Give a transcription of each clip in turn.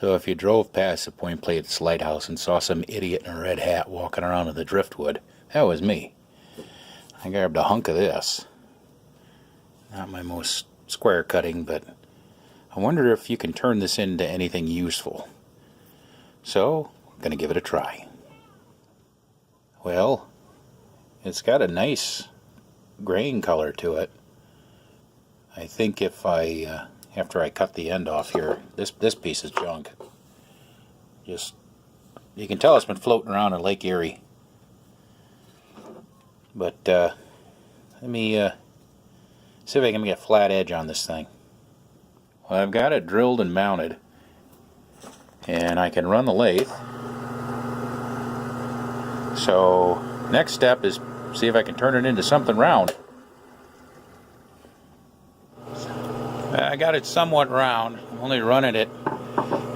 So if you drove past the Point Plates lighthouse and saw some idiot in a red hat walking around in the driftwood, that was me. I grabbed a hunk of this. Not my most square cutting, but I wonder if you can turn this into anything useful. So, I'm going to give it a try. Well, it's got a nice grain color to it. I think if I, after I cut the end off here, this piece is junk. Just, you can tell it's been floating around in Lake Erie. But, let me see if I can get a flat edge on this thing. Well, I've got it drilled and mounted, and I can run the lathe. So, next step is see if I can turn it into something round. I got it somewhat round. I'm only running it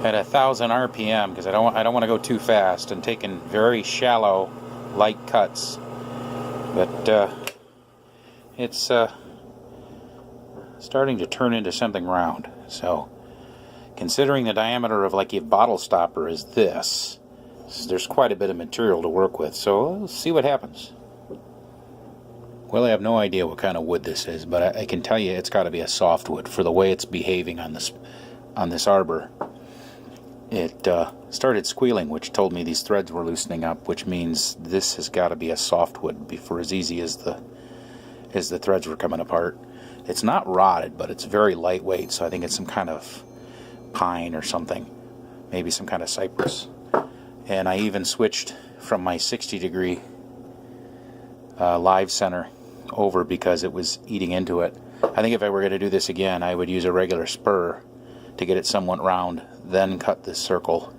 at 1,000 RPM because I don't want to go too fast, and taking very shallow, light cuts. But it's starting to turn into something round. So, considering the diameter of like a bottle stopper is this, there's quite a bit of material to work with. So let's see what happens. Well, I have no idea what kind of wood this is, but I can tell you it's got to be a softwood for the way it's behaving on this arbor. It started squealing, which told me these threads were loosening up, which means this has got to be a softwood for as easy as the threads were coming apart. It's not rotted, but it's very lightweight, so I think it's some kind of pine or something, maybe some kind of cypress. And I even switched from my 60-degree live center over because it was eating into it. I think if I were going to do this again, I would use a regular spur to get it somewhat round, then cut this circle,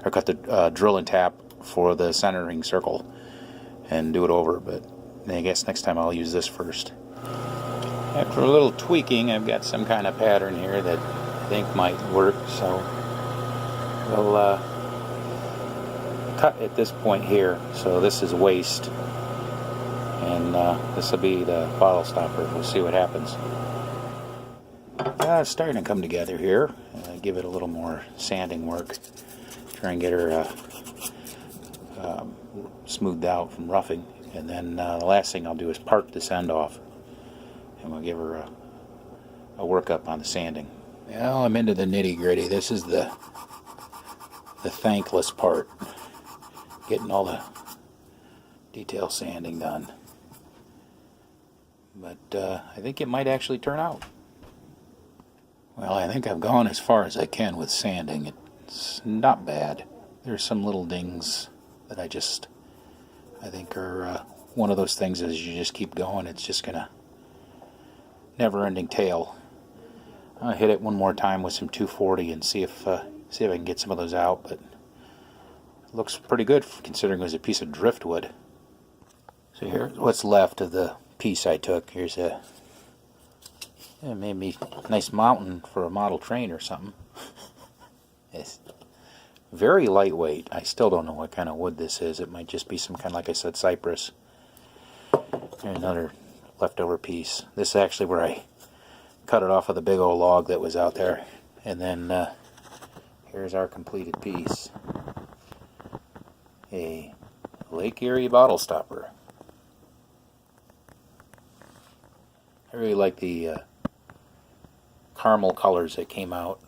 or cut the drill and tap for the centering circle, and do it over. But I guess next time I'll use this first. After a little tweaking, I've got some kind of pattern here that I think might work, so we'll cut at this point here. So this is waste, and this will be the bottle stopper. We'll see what happens. It's starting to come together here. Give it a little more sanding work. Try and get her smoothed out from roughing. And then the last thing I'll do is part this end off. And we'll give her a workup on the sanding. Well, I'm into the nitty-gritty. This is the thankless part. Getting all the detail sanding done. But I think it might actually turn out. Well, I think I've gone as far as I can with sanding. It's not bad. There's some little dings that I think are one of those things as you just keep going, it's just gonna never-ending tail. I'll hit it one more time with some 240 and see if I can get some of those out, but it looks pretty good considering it was a piece of driftwood. So here's what's left of the piece I took. Here's it made me a nice mountain for a model train or something. It's very lightweight. I still don't know what kind of wood this is. It might just be some kind of, like I said, cypress. Here's another leftover piece. This is actually where I cut it off of the big old log that was out there. And then here's our completed piece. A Lake Erie bottle stopper. I really like the caramel colors that came out.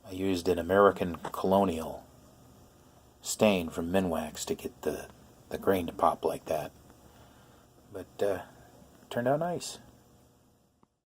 I used an American Colonial stain from Minwax to get the grain to pop like that. But turned out nice.